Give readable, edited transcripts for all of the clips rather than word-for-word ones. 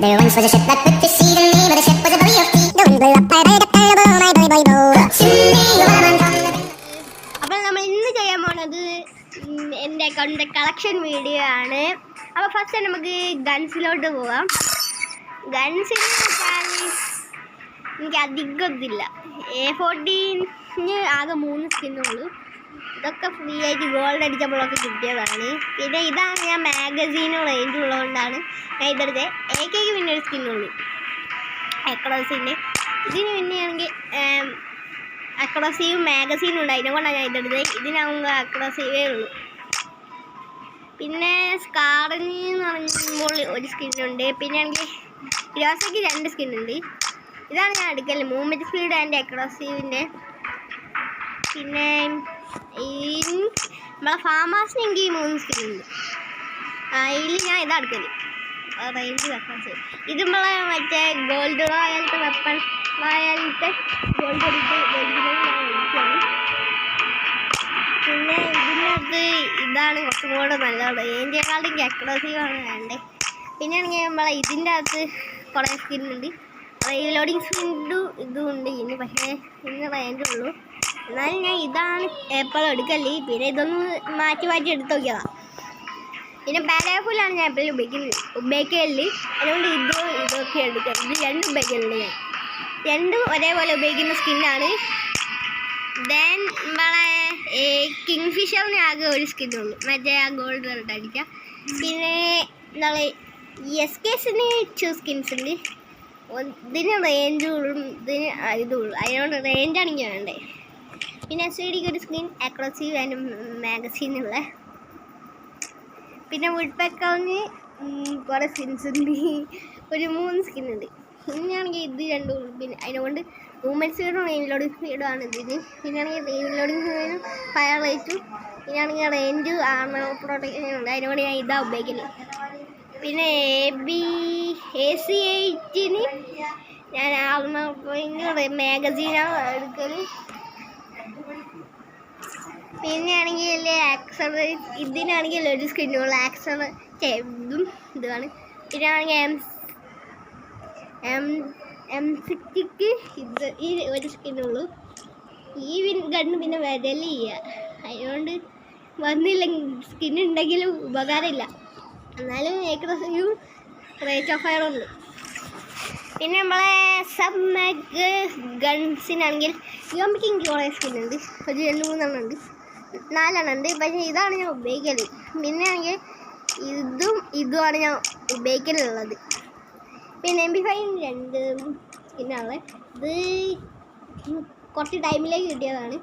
There once was a ship that put to sea. The name of the ship was a Belly of Tea. The wind blew up high by the terrible, my boy, boy, boy. അപ്പോൾ നമ്മൾ ഇന്ന് ചെയ്യാൻ പോണത് എൻ്റെ അക്കൗണ്ടിൻ്റെ collection video ആണ്. അപ്പോൾ first നമുക്ക് ഗൺസിലോട്ട് പോവാം. ഗൺസിന് വെച്ചാൽ എനിക്ക് അധികം ഇതില്ല. A14 ആകെ 3 സ്കിന്നുള്ളൂ. ഇതൊക്കെ ഫ്രീ ആയിട്ട് ഗോൾഡ് അടിച്ചപ്പോഴൊക്കെ കിട്ടിയതാണ്. പിന്നെ ഇതാണ് ഞാൻ മാഗസീനും റേഞ്ച് ഉള്ളതുകൊണ്ടാണ് ഞാൻ ഇതെടുത്ത്. AKക്ക് പിന്നെ ഒരു സ്കിന്നുള്ളൂ അക്രോസിൻ്റെ. ഇതിന് പിന്നെയാണെങ്കിൽ അക്രോസീവ് മാഗസീനും ഉണ്ട്, അതിനെക്കൊണ്ടാണ് ഞാൻ ഇതെടുത്തത്. ഇതിനാകുമ്പോൾ അക്രോസീവേ ഉള്ളൂ. പിന്നെ സ്കാറിന് എന്ന് പറയുമ്പോൾ ഒരു സ്കിന്നുണ്ട്. പിന്നെ ആണെങ്കിൽ ഗ്രോസയ്ക്ക് 2 സ്കിന്നുണ്ട്. ഇതാണ് ഞാൻ എടുക്കല്, മൂവ്മെൻറ്റ് സ്പീഡ് ആൻഡ് അക്രോസീവിൻ്റെ. പിന്നെ നമ്മളെ ഫാമാസിന് എനിക്ക് 3 സ്കിന്നുണ്ട്. അതിൽ ഞാൻ ഇതാ എടുക്കല്, റേഞ്ച് വെപ്പൺസ്. ഇത് നമ്മളെ മറ്റേ ഗോൾഡ് റോയലത്തെ വെപ്പൺ റോയലത്തെ ഗോൾഡ് അടിച്ച് എടുക്കുകയാണ്. പിന്നെ ഇതിനകത്ത് ഇതാണ് കുറച്ചും കൂടെ നല്ലത്, റേഞ്ചേക്കാളും അക്രോസീവാണ് വേണ്ടത്. പിന്നെ ആണെങ്കിൽ നമ്മളെ ഇതിൻ്റെ അകത്ത് കുറേ സ്കിന്നുണ്ട്. റീലോഡിങ് സ്പീഡും ഇതും ഉണ്ട് ഇന്ന്, പക്ഷേ ഇന്ന് റേഞ്ചുള്ളൂ. എന്നാലും ഞാൻ ഇതാണ് എപ്പോഴും എടുക്കല്. പിന്നെ ഇതൊന്ന് മാറ്റി മാറ്റി എടുത്ത് നോക്കിയതാണ്. പിന്നെ പാരാഫുള്ളാണ് ഞാൻ എപ്പോഴും ഉപയോഗിക്കല്. അതുകൊണ്ട് ഇതൊക്കെ എടുക്കാം. ഇത് 2 ഉപയോഗിക്കലുണ്ട് ഞാൻ. 2 ഒരേപോലെ ഉപയോഗിക്കുന്ന സ്കിന്നാണ്. ദെൻ നമ്മളെ കിങ് ഫിഷറിന് ആകെ ഒരു സ്കിന്നുള്ളൂ, മറ്റേ ആ ഗോൾഡ് റെഡ് അടിക്കാം. പിന്നെ നമ്മളെ SKസിന് 2 സ്കിൻസ് ഉണ്ട്. ഇതിന് റേഞ്ചും ഇതിന് ഇതുള്ളൂ, അതിനോട് റേഞ്ചാണ് എനിക്ക് വേണ്ടത്. പിന്നെ SVDക്ക് ഒരു സ്കിൻ, അക്രോസീവ് ആൻഡ് മാഗസീനുള്ള. പിന്നെ വുഡ് പെക്കറിന് കുറേ സ്കിൻസ് ഉണ്ട്, ഒരു 3 സ്കിന്നുണ്ട്. ഇനിയാണെങ്കിൽ ഇത് 2 ഉള്ളൂ. പിന്നെ അതിനെക്കൊണ്ട് മൂവ്മെൻറ്റ് സ്പീഡും റെയിൻലോഡിങ് സ്പീഡുമാണ് ഇതിന്. പിന്നെയാണെങ്കിൽ റെയിൻലോഡിങ് സ്പീഡും ഫയർ റേറ്റും. പിന്നെയാണെങ്കിൽ റേഞ്ച് ആർമർ പ്രൊട്ടക്ഷൻ ഉണ്ട്, അതിനോട് ഞാൻ ഇതാ ഉപയോഗിക്കുന്നത്. പിന്നെ AC8 ഞാൻ ആർമർ മാഗസീനാണ് എടുക്കല്. പിന്നെയാണെങ്കിൽ ഇതിനാണെങ്കിൽ ഒരു സ്കിന്നുള്ള ഇതും ഇതാണ്. പിന്നെയാണെങ്കിൽ M60ക്ക് ഈ ഒരു സ്കിന്നുള്ളൂ. ഈ ഗണ്ണ് പിന്നെ വരല് ചെയ്യുക, അതിനോണ്ട് വന്നില്ലെങ്കിൽ സ്കിന്നുണ്ടെങ്കിലും ഉപകാരമില്ല. എന്നാലും ഏകദേശം റേറ്റ് ഓഫ് ഫയർ ഉണ്ട്. പിന്നെ നമ്മളെ സബ്മാഗ് ഗൺസിനാണെങ്കിൽ യോമിക്ക് എനിക്ക് കുറേ സ്കിന്നുണ്ട്, ഒരു 2-3 ഉണ്ട്, 4 ഉണ്ട്. പക്ഷേ ഇതാണ് ഞാൻ ഉപയോഗിക്കല്. പിന്നെ ആണെങ്കിൽ ഇതുമാണ് ഞാൻ ഉപയോഗിക്കലുള്ളത്. പിന്നെ MP5 2 സ്കിന്നാണ്. ഇത് കുറച്ച് ടൈമിലേക്ക് കിട്ടിയതാണ്.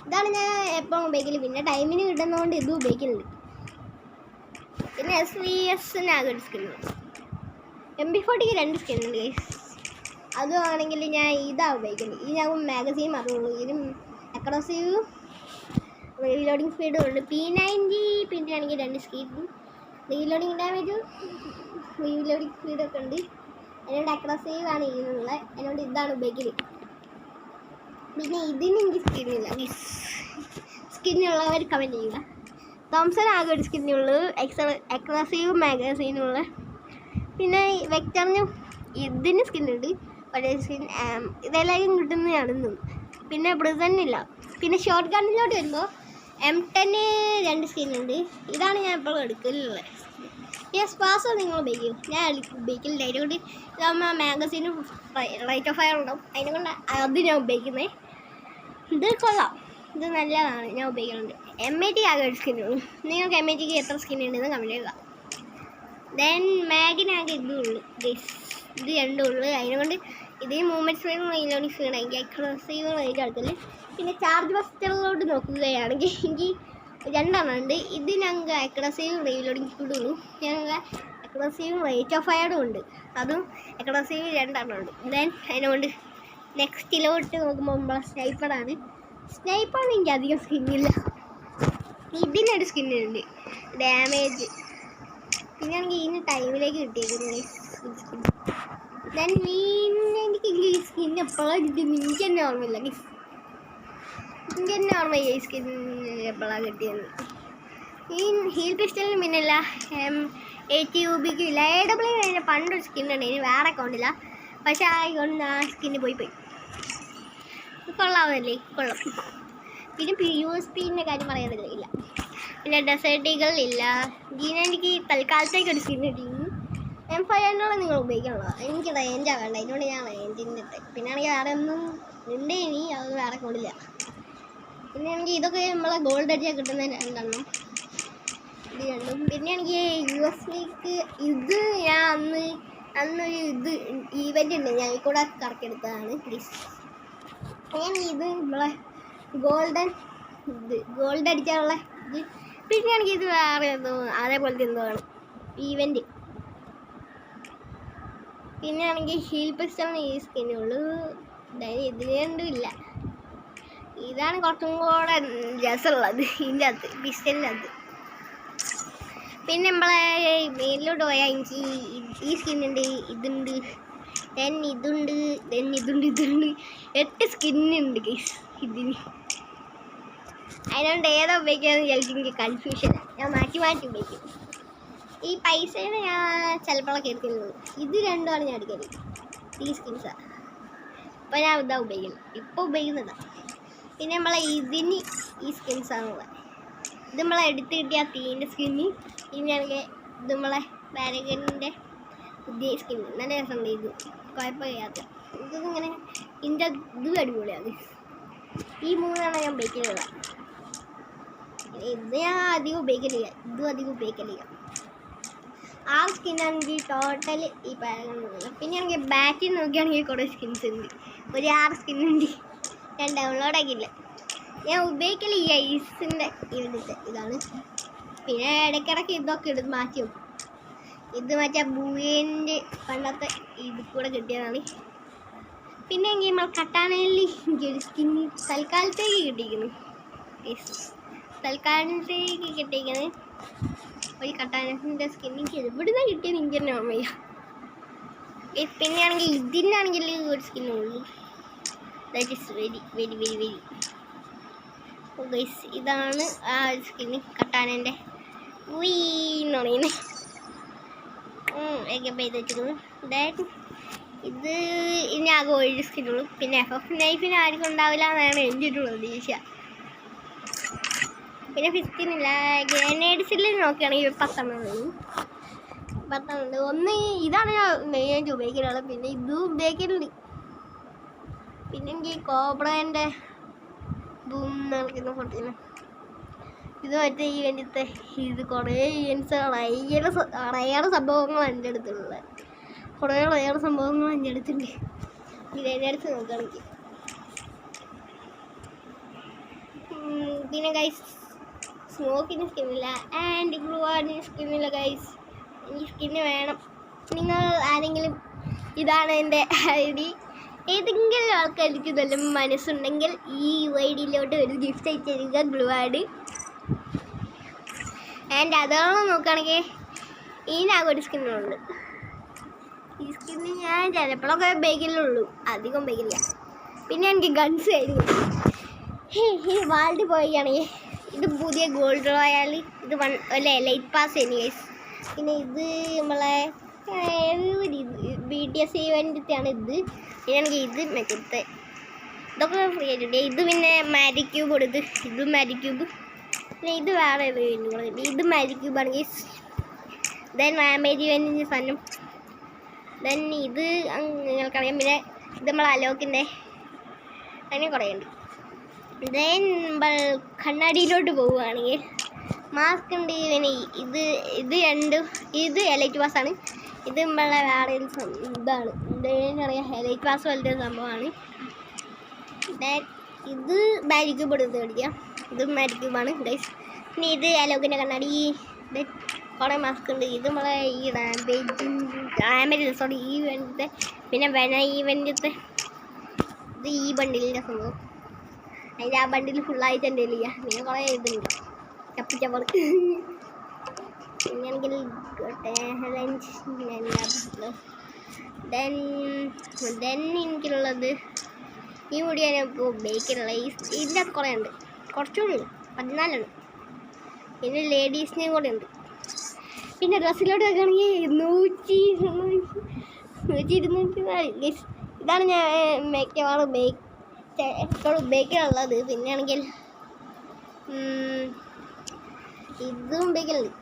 ഇതാണ് ഞാൻ എപ്പോഴും ഉപയോഗിക്കല്. പിന്നെ ടൈമിന് കിട്ടുന്നതുകൊണ്ട് ഇതും ഉപയോഗിക്കലുണ്ട്. പിന്നെ SVSനാകെ ഒരു സ്കിന്നുണ്ട്. MP40ക്ക് 2 സ്കിന്നുണ്ട്. അതുമാണെങ്കിൽ ഞാൻ ഇതാണ് ഉപയോഗിക്കുന്നത്. ഈ ഞാൻ മാഗസീൻ മാത്രമുള്ളൂ. ഇതിന് അക്രോസീവ് റീലോഡിങ് സ്പീഡും ഉണ്ട്. P90 പിന്നെ ആണെങ്കിൽ 2 സ്കിന്നും, റീലോഡിങ് ഡാമേജും റീലോഡിങ് സ്പീഡൊക്കെ ഉണ്ട്. അതിനോട് അക്രോസീവ് ആണ് ഇതിനുള്ള, അതിനോട് ഇതാണ് ഉപയോഗിക്കല്. പിന്നെ ഇതിന് എനിക്ക് സ്കിന്നില്ല. സ്കിന്നുള്ളവർ കമൻറ്റ് ചെയ്യുക. തോംസൺ ആകെ ഒരു സ്കിന്നുള്ളൂ, അക്രോസീവ് മാഗസീനുള്ള. പിന്നെ വെക്ടറിന് ഇതിന് സ്കിന്നുണ്ട്, ഒരേ സ്കിൻ. ഇതെല്ലാവരും കിട്ടുന്നതാണെന്നും. പിന്നെ ബ്രിസണില്ല. പിന്നെ ഷോർട്ട് ഗണ്ണിലോട്ട് വരുമ്പോൾ M10 2 സ്കിന്നുണ്ട്. ഇതാണ് ഞാൻ എപ്പോഴും എടുക്കലുള്ളത്. ഈ സ്പാസോ നിങ്ങൾ ഉപയോഗിക്കും, ഞാൻ ഉപയോഗിക്കില്ല. അതിനെക്കൊണ്ട് ഇതാകുമ്പോൾ മാഗസീനും റേറ്റ് ഓഫ് ഫയർ ഉണ്ടാവും, അതിനെക്കൊണ്ട് അത് ഞാൻ ഉപയോഗിക്കുന്നത്. ഇത് കൊള്ളാം, ഇത് നല്ലതാണ്, ഞാൻ ഉപയോഗിക്കുന്നുണ്ട്. M80 ആകെ ഒരു സ്കിന്നുള്ളൂ. നിങ്ങൾക്ക് M80ക്ക് എത്ര സ്കിൻ ഉണ്ടെന്ന് കമൻറ്റ് ചെയ്യുക. ദെൻ മാഗിനാകെ ഇതുള്ളൂ, ഇത് 2 ഉള്ളൂ. അതിനെക്കൊണ്ട് ഇതിന് മൂവ്മെൻറ്റ് സ്പീഡും റീലോഡിങ് സ്പീഡ് എനിക്ക് അക്രോസീവ് റേഞ്ച് അടുത്തല്. പിന്നെ ചാർജ് ബസ്റ്ററിലോട്ട് നോക്കുകയാണെങ്കിൽ എനിക്ക് 2 ഉണ്ട്. ഇതിനങ്ങ് അക്രോസീവ് റീലോഡിങ് സ്പീഡും ഉള്ളൂ. ഞങ്ങൾക്ക് അക്രോസീവ് റേറ്റ് ഓഫ് ഫയറും ഉണ്ട്, അതും അക്രോസീവ് 2 ഉണ്ട്. ദെൻ അതിനുകൊണ്ട് നെക്സ്റ്റിലോട്ട് നോക്കുമ്പോൾ നമ്മളെ സ്നൈപ്പറാണ്. സ്നൈപ്പറിന് എനിക്ക് അധികം സ്കിന്നില്ല. ഇതിനൊരു സ്കിന്നുണ്ട്, ഡാമേജ്. പിന്നെയാണെങ്കിൽ ഇതിന് ടൈമിലേക്ക് കിട്ടിയേക്കുന്നത്. ദെൻ എനിക്ക് ഈ സ്കിൻ എപ്പോഴാണ് കിട്ടിയത് എനിക്ക് തന്നെ ഓർമ്മയില്ല. എനിക്ക് തന്നെ ഓർമ്മയില്ല ഈ സ്കിൻ എപ്പോഴാണ് കിട്ടിയത്. ഈ ഹീൽ പിസ്റ്റലിന് പിന്നല്ല ATUBക്ക് ഇല്ല. AW കഴിഞ്ഞ പണ്ടൊരു സ്കിൻ ഉണ്ട്, ഇനി വേറെ അക്കൗണ്ടില്ല. പക്ഷെ ആ സ്കിന്ന് പോയി കൊള്ളാമല്ലേ, കൊള്ളാം. പിന്നെ USPൻ്റെ കാര്യം പറയാനില്ല, ഇല്ല. പിന്നെ ഡെസേർട്ടുകൾ ഇല്ല. ഇതിന് എനിക്ക് തൽക്കാലത്തേക്ക് ഒരു സ്കിൻ കിട്ടിയിരുന്നു. M500 നിങ്ങൾ ഉപയോഗിക്കണല്ലോ, എനിക്ക് റേഞ്ചാണ് വേണ്ട, അതിനോട് ഞാൻ റേഞ്ചിൻ്റെ ഇട്ട്. പിന്നെ ആണെങ്കിൽ വേറെ ഒന്നും ഉണ്ട്, ഇനി അത് വേറെ കൊണ്ടില്ല. പിന്നെ എനിക്ക് ഇതൊക്കെ നമ്മളെ ഗോൾഡ് അടിച്ചാൽ കിട്ടുന്ന രണ്ടെണ്ണം, ഇത് രണ്ടും. പിന്നെ എനിക്ക് USBക്ക് ഇത് ഞാൻ അന്നൊരു ഈവൻ്റ് ഉണ്ട്, ഞാൻ കൂടെ കറക്കിയെടുത്തതാണ്. പ്ലീസ് ഞാൻ ഇത് നമ്മളെ ഗോൾഡ് അടിക്കാനുള്ള ഇത്. പിന്നെ എനിക്ക് ഇത് വേറെ എന്തോ അതേപോലത്തെ എന്തോ ആണ് ഈവൻ്റ്. പിന്നെ ആണെങ്കിൽ ഹീൽ പിസ്റ്റലിന് ഈ സ്കിന്നുള്ളൂ, ഇതിന് രണ്ടും ഇല്ല. ഇതാണ് കുറച്ചും കൂടെ രസമുള്ളത് ഇതിൻ്റെ അകത്ത്, പിസ്റ്റലിൻ്റെ അകത്ത്. പിന്നെ നമ്മളെ മേലിലോട്ട് പോയാൽ എനിക്ക് ഈ സ്കിന്നുണ്ട്, ഇതുണ്ട്, ഇതുണ്ട്, ഇതുണ്ട്. 8 സ്കിന്നുണ്ട് ഗൈസ് ഇതിന്. അതിനോണ്ട് ഏതാ ഉപയോഗിക്കാമെന്ന് വിചാരിച്ചു എനിക്ക് കൺഫ്യൂഷനാണ്, ഞാൻ മാറ്റി ഉപയോഗിക്കും. ഈ പൈസയുടെ ഞാൻ ചിലപ്പോഴൊക്കെ എടുക്കുന്നത്. ഇത് രണ്ടുമാണ് ഞാൻ എടുക്കുന്നത്, ഈ സ്കിൻസാണ്. ഇപ്പോൾ ഞാൻ ഇതാ ഉപയോഗിക്കുന്നത്, ഇപ്പോൾ ഉപയോഗിക്കുന്നതാണ്. പിന്നെ നമ്മളെ ഇതിന് ഈ സ്കിൻസാണുള്ളത്. ഇത് നമ്മളെ എടുത്ത് കിട്ടിയ തീൻ്റെ സ്കിന്ന്. ഇനിയാണെങ്കിൽ ഇത് നമ്മളെ പാരഗണിൻ്റെ പുതിയ സ്കിന്ന്, നല്ല രസമുണ്ട്. ഇത് കുഴപ്പമില്ലാത്ത ഇതിങ്ങനെ ഇതിൻ്റെ ഇത് അടിപൊളിയാണ്. ഈ 3 ഞാൻ ഉപയോഗിക്കുന്നത്. ഇത് ഞാൻ അധികം ഉപയോഗിക്കലില്ല, ഇതും അധികം ഉപയോഗിക്കലില്ല. 6 സ്കിന്നാണെങ്കിൽ ടോട്ടൽ ഈ പാരഗണിലുള്ള. പിന്നെ ആണെങ്കിൽ ബാറ്റിൽ നോക്കുകയാണെങ്കിൽ കുറേ സ്കിൻസ് ഉണ്ട്, ഒരു 6 സ്കിന്നുണ്ട്. ഞാൻ ഡൗൺലോഡ് ആക്കിയില്ല, ഞാൻ ഉപയോഗിക്കൽ ഈ ഐസിൻ്റെ ഇവിടുത്തെ ഇതാണ്. പിന്നെ ഇടയ്ക്കിടയ്ക്ക് ഇതൊക്കെ എടുത്ത് മാറ്റി വെക്കും. ഇത് മറ്റേ ബൂയൻ്റെ പണ്ടത്തെ ഇത് കൂടെ കിട്ടിയതാണ്. പിന്നെ എങ്കിൽ നമ്മൾ കട്ടാനയിൽ എനിക്കൊരു സ്കിന്ന് തൽക്കാലത്തേക്ക് കിട്ടിയിരിക്കുന്നു, തൽക്കാലത്തേക്ക് കിട്ടിയിരിക്കുന്നത് ഒരു കട്ടാനത്തിൻ്റെ സ്കിന്ന്. എനിക്ക് എവിടുന്ന് കിട്ടിയത് എനിക്ക് തന്നെ ഓർമ്മയില്ല. പിന്നെ ആണെങ്കിൽ ഇതിനാണെങ്കിൽ ഒരു സ്കിന്നുള്ളൂ, that is very very very very guys. ഇതാണ് ആ ഒരു സ്കിന്ന്, കട്ടാനൻ്റെ എന്ന് പറയുന്നത്. ഒക്കെ ചെയ്ത് വെച്ചിരിക്കുന്നു. ഇത് ഇനി ആകെ ഒരു സ്കിന്നുള്ളൂ. പിന്നെ FF നൈഫിന് ആർക്കും ഉണ്ടാവില്ല എന്നാണ് എൻ്റെ ഒരു പ്രതീക്ഷ. പിന്നെ 15 ഗ്രനേഡ്സിൽ നോക്കുകയാണെങ്കിൽ 10 ഉണ്ട്. ഒന്ന് ഇതാണ് ഞാൻ മെയിനായിട്ട് ഉപയോഗിക്കാനുള്ളത്, പിന്നെ ഇതും ഉപയോഗിക്കലുണ്ട്. പിന്നെ എനിക്ക് കോബ്രേൻ്റെ ബൂം നടക്കുന്ന ഫോട്ടോന് ഇത് മറ്റേ ഈവൻ്റത്തെ ഇത് കുറേ ഈവൻസ് സംഭവങ്ങൾ എൻ്റെ അടുത്തുള്ളത്, കുറേ സംഭവങ്ങൾ എൻ്റെ അടുത്തുണ്ട്. ഗ്രനേഡ്സ് നോക്കുകയാണെങ്കിൽ. പിന്നെ ഗൈസ് സ്മോക്കിന് സ്കിന്നില്ല, ആൻഡ് ഗ്ലൂവാർഡിന് സ്കിന്നില്ല ഗൈസ്. ഈ സ്കിന്ന് വേണം. നിങ്ങൾ ആരെങ്കിലും ഇതാണ് എൻ്റെ ID, ഏതെങ്കിലും ആൾക്കാർക്ക് നല്ല മനസ്സുണ്ടെങ്കിൽ ഈ UID-യിലോട്ട് ഒരു ഗിഫ്റ്റ് അയച്ചു തരിക, ഗ്ലൂവാർഡ്. ആൻഡ് അതാണ് നോക്കുകയാണെങ്കിൽ ഇതിനാകെ ഒരു സ്കിന്നുണ്ട്. ഈ സ്കിന്ന് ഞാൻ ചിലപ്പോഴൊക്കെ ഉപയോഗിക്കലുള്ളൂ, അധികം ഉപയോഗിക്കില്ല. പിന്നെ എനിക്ക് ഗൺസ് ആയിരുന്നു. ഈ വാൾഡ് പോവുകയാണെങ്കിൽ ഇത് പുതിയ ഗോൾഡ് റോയൽ, ഇത് ലൈറ്റ് പാസ് എനിവേസ്. പിന്നെ ഇത് നമ്മളെ BTS ഇവൻ്റെയാണ് ഇത്. പിന്നെയാണെങ്കിൽ ഇത് മറ്റേ ഇതൊക്കെ ഫ്രീ ആയിട്ടുണ്ട്. ഇത് പിന്നെ മാജിക് ക്യൂബ് കൊടുത്ത്, ഇതും മാജിക് ക്യൂബ്. പിന്നെ ഇത് വേറെ ഇത് മാജിക് ക്യൂബ് ആണെങ്കിൽ ദെൻ മാമേജ് ഇവൻ്റിൻ്റെ സാധനം. ദെൻ ഇത് നിങ്ങൾക്കറിയാം. പിന്നെ ഇത് നമ്മൾ അലോക്കിൻ്റെ അങ്ങനെ കുറേ ഉണ്ട്. ദെൻ നമ്മൾ കണ്ണാടിയിലോട്ട് പോവുകയാണെങ്കിൽ മാസ്ക് ഉണ്ട്. പിന്നെ ഇത് രണ്ടും ഇത് എലൈറ്റ് പാസ്സാണ്. ഇത് നമ്മളെ വേറെ ഒരു ഇതാണ്, എന്താണെന്നറിയാം, എലൈറ്റ് പാസ് പോലത്തെ സംഭവമാണ്. ഇത് മാജിക് ക്യൂബ് എടുത്ത് മേടിക്കാം, ഇത് മാജിക് ക്യൂബാണ് ഗൈസ്. പിന്നെ ഇത് അലോക്കിൻ്റെ കണ്ണാടി. ഇത് കുറേ മാസ്ക് ഉണ്ട്. ഇത് നമ്മളെ ഈ സോറി ഈ ഇവൻ്റത്തെ, പിന്നെ വെന ഇവൻ്റത്തെ ഇത് ഈ ബണ്ടിലിൻ്റെ സംഭവം. അതിൻ്റെ ആ ബണ്ടിൽ ഫുള്ളായിട്ട് എൻ്റെ ഇല്ല. പിന്നെ കുറേ ഇതുണ്ട് ചപ്പിച്ചപ്പോൾ. പിന്നെയാണെങ്കിൽ ദെൻ എനിക്കുള്ളത് ഈ മുടി ഞാനിപ്പോൾ ഉപയോഗിക്കാനുള്ള ഇതിൻ്റെ അത് കുറേ ഉണ്ട്, കുറച്ചുകൂടി ഉണ്ട്, 14 ഉണ്ട്. പിന്നെ ലേഡീസിനെയും കൂടെ ഉണ്ട്. പിന്നെ ഡ്രസ്സിലോട്ട് വെക്കുകയാണെങ്കിൽ 100-200 ഗൈസ്. ഇതാണ് ഞാൻ മിക്കവാറും എപ്പോഴും ഉപയോഗിക്കാനുള്ളത്. പിന്നെ ആണെങ്കിൽ ഇതും ഉപയോഗിക്കലുണ്ട്.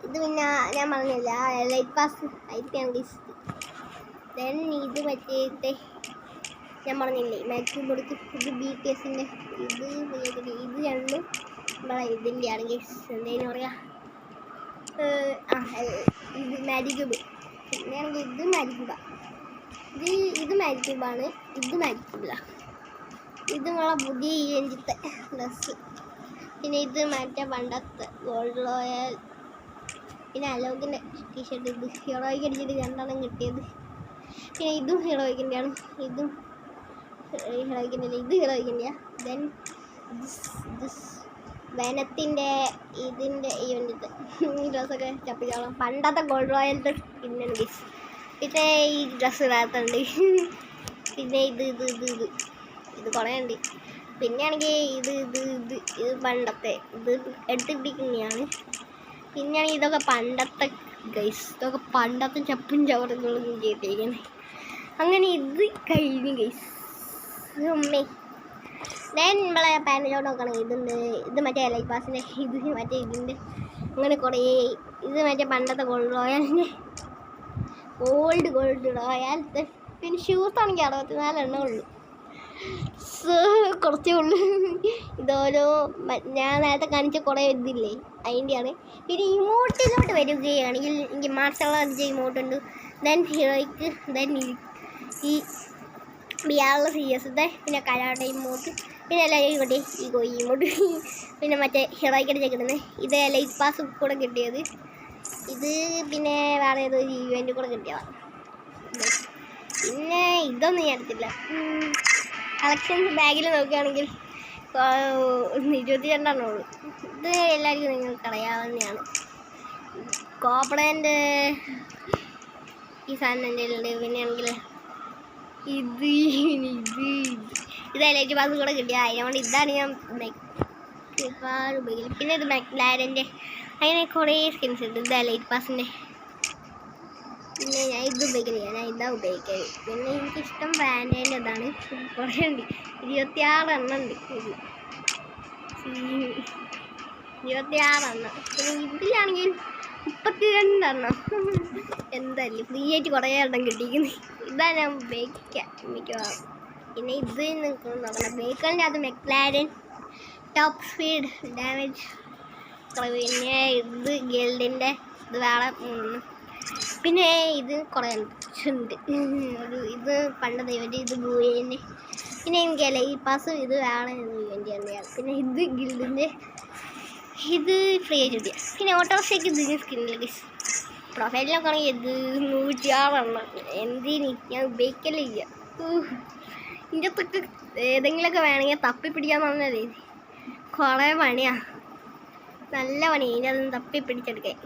ഇത് പിന്നെ ഞാൻ പറഞ്ഞില്ല ലൈറ്റ് പാസ് ആയിട്ടാണ് ഗൈസ്. ദെൻ ഇത് മറ്റേ ഞാൻ പറഞ്ഞില്ലേ മാക്സിമം കൊടുത്ത് ഇത് BTSൻ്റെ ഇത് രണ്ടും നമ്മളെ ഇതിൻ്റെയാണ് ഗൈസ്. എന്തേലും പറയാ ഇത് മാജിക് ക്യൂബ്. പിന്നെയാണെങ്കിൽ ഇത് മാജിക് ക്യൂബാണ്. ഇത് മാജിക് ക്യൂബാണ്. ഇത് മാജിക് ക്യൂബിലാണ്. ഇത് നമ്മളെ പുതിയ ഇഞ്ചത്തെ ഡ്രസ്സ്. പിന്നെ ഇത് മറ്റേ പണ്ടത്തെ ഗോൾഡ് റോയൽ. പിന്നെ അലോകിൻ്റെ ടീഷർട്ട്. ഇത് ഹീറോയ്ക്ക് അടിച്ചിട്ട് 2 എണ്ണം കിട്ടിയത്. പിന്നെ ഇതും ഹീറോയ്ക്കിൻ്റെയാണ്. ഇതും ഹീറോയ്ക്കിൻ്റെ ഇത് ഹീറോയ്ക്കിൻ്റെയാണ്. ദെൻ വനത്തിൻ്റെ ഇതിൻ്റെ ഈ ഡ്രസ്സൊക്കെ ചപ്പിച്ചോളാം. പണ്ടത്തെ ഗോൾഡ് റോയലിൻ്റെ സ്കിന്നാണ് ഗൈസ്. പിന്നെ ഈ ഡ്രസ്സ് ഇടാത്തുണ്ട്. പിന്നെ ഇത് കുറേ ഉണ്ട്. പിന്നെയാണെങ്കിൽ ഇത് പണ്ടത്തെ ഇത് എടുത്ത് പിടിക്കുന്നതാണ്. പിന്നെയാണെങ്കിൽ ഇതൊക്കെ പണ്ടത്തെ ഗൈസ്. ഇതൊക്കെ പണ്ടത്തെ ചപ്പും ചവറുകളും ചെയ്തിരിക്കുന്നത്. അങ്ങനെ ഇത് കഴിഞ്ഞു ഗൈസ്. അമ്മേ ദെൻ നമ്മളെ പാൻറ്റിലോട്ട് നോക്കുകയാണെങ്കിൽ ഇതുണ്ട്. ഇത് മറ്റേ ലൈഫ് പാസിൻ്റെ ഇത് മറ്റേ ഇതിൻ്റെ അങ്ങനെ കുറേ. ഇത് മറ്റേ പണ്ടത്തെ ഗോൾഡ് റോയലിൻ്റെ ഗോൾഡ് റോയൽ. പിന്നെ ഷൂസ് ആണെങ്കിൽ 64 എണ്ണം ഉള്ളൂ. കുറച്ചേ ഉള്ളൂ. ഇതോരോ ഞാൻ നേരത്തെ കാണിച്ച കുറേ ഇതില്ലേ അതിൻ്റെയാണ്. പിന്നെ ഇമോട്ടിലോട്ട് വരികയാണെങ്കിൽ എനിക്ക് മാർഷൽ ആർട്സ് ഇമോട്ടുണ്ട്. ദെൻ ഹീറോയ്ക്ക്. ദെൻ ഈ ബിയാറിലെ CS. പിന്നെ കരാട്ട ഇമോട്ട്. പിന്നെ എല്ലാവരും കിട്ടി ഈ ഇമോട്ട്. പിന്നെ മറ്റേ ഹീറോയ്ക്ക് അടിച്ചാൽ കിട്ടുന്നത് ഇത് ലൈറ്റ് പാസ് കൂടെ കിട്ടിയത്. ഇത് പിന്നെ വേറെ ഏതൊരു ഇവൻ്റ് കൂടെ കിട്ടിയതാണ്. പിന്നെ ഇതൊന്നും ഞാൻ എടുത്തില്ല. കളക്ഷൻസ് ബാഗിൽ നോക്കുകയാണെങ്കിൽ 22 ഉള്ളൂ. ഇത് എല്ലാവർക്കും നിങ്ങൾക്ക് അറിയാവുന്നതാണ്. കോപ്പടേൻ്റെ ഈ സാധനം എൻ്റെ ഉണ്ട്. പിന്നെ ആണെങ്കിൽ ഇത് ലൈറ്റ് പാസ് കൂടെ കിട്ടിയ അതുകൊണ്ട് ഇതാണ് ഞാൻ ഒരുപാട് ഉപയോഗിക്കുന്നത്. പിന്നെ ഇത് മെക്ലാരൻ്റെ അങ്ങനെ കുറേ സ്കിൻസ് ഉണ്ട്. ഇത് ലൈറ്റ് പാസിൻ്റെ. പിന്നെ ഞാൻ ഇത് ഉപയോഗിക്കില്ല. ഞാൻ ഇതാ ഉപയോഗിക്കുന്നത്. പിന്നെ എനിക്കിഷ്ടം ബ്രാൻഡേൻ്റെ ഇതാണ്. കുറേ ഉണ്ട്. 26 എണ്ണം ഉണ്ട്. 26 എണ്ണം. പിന്നെ ഇതിലാണെങ്കിൽ 32 എണ്ണം. എന്തായാലും ഫ്രീ ആയിട്ട് കുറേ എണ്ണം കിട്ടിയിരിക്കുന്നത്. ഇതാണ് ഞാൻ ഉപയോഗിക്കാം മിക്കവാറും. പിന്നെ ഇത് നിങ്ങൾക്ക് നോക്കണം. ബേക്കറിൻ്റെ അത് മെക്ലാരൻ ടോപ്പ് സ്പീഡ് ഡാമേജ്. പിന്നെ ഇത് ഗിൽഡിൻ്റെ ഇത് വേറെ. പിന്നെ ഇത് കുറേ ഉണ്ട്. ഇത് പണ്ടത്തെ ഇവൻ്റ്. ഇത് ബൂയൻ്റെ. പിന്നെ എനിക്ക് ലൈറ്റ് പാസ് ഇത് വേറെ ഇവൻ്റ് തന്നെയാണ്. പിന്നെ ഇത് ഗിൽഡിൻ്റെ ഇത് ഫ്രീ ആയിട്ട് കിട്ടിയ. പിന്നെ ഓട്ടോറിക്ഷയ്ക്ക് ഇതിന് സ്കിന്നിൽ പ്രൊഫൈലിലൊക്കെ ആണെങ്കിൽ ഇത് 106 എണ്ണം. എന്തിന് ഞാൻ ഉപയോഗിക്കലില്ല. ഇതിൻ്റെ അകത്തൊക്കെ ഏതെങ്കിലുമൊക്കെ വേണമെങ്കിൽ തപ്പി പിടിക്കാന്ന് പറഞ്ഞാലേ കുറേ പണിയാണ്. നല്ല പണിയാണ് ഇതിൻ്റെ അതൊന്നും തപ്പി പിടിച്ചെടുക്കാൻ.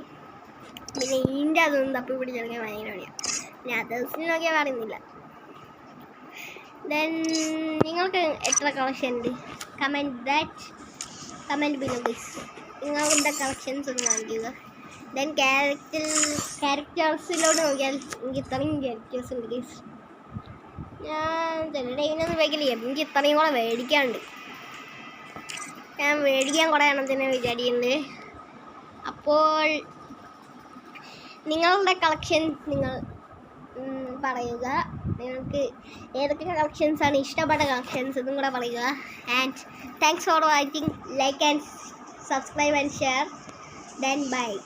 പിന്നെ ഇതിൻ്റെ അതൊന്നും തപ്പി പിടിച്ചെടുക്കാൻ ഭയങ്കര പണിയാണ്. പിന്നെ അതേഴ്സിന് നോക്കിയാൽ പറയുന്നില്ല. ദെൻ നിങ്ങൾക്ക് എത്ര കളക്ഷൻ ഉണ്ട്? Comment below guys. നിങ്ങളുടെ കളക്ഷൻസ് ഒന്ന് കാണിക്കുക. ദെൻ ക്യാരക്ടേഴ്സിലോട്ട് നോക്കിയാൽ എനിക്ക് ഇത്രയും ക്യാരക്ടേഴ്സ് ഉണ്ട് ഗൈസ്. ഞാൻ ചില ടൈമിനൊന്നും ഉപയോഗിക്കില്ല. എനിക്ക് ഇത്രയും കൂടെ മേടിക്കാനുണ്ട്. ഞാൻ മേടിക്കാൻ കുറേ എണ്ണത്തിന് വിചാരിക്കുന്നുണ്ട്. അപ്പോൾ നിങ്ങളുടെ കളക്ഷൻ നിങ്ങൾ പറയുക. നിങ്ങൾക്ക് ഏതൊക്കെ കളക്ഷൻസാണ് ഇഷ്ടപ്പെട്ട കളക്ഷൻസ് ഇതും കൂടെ പറയുക. And thanks for watching. Like and subscribe and share. Then bye.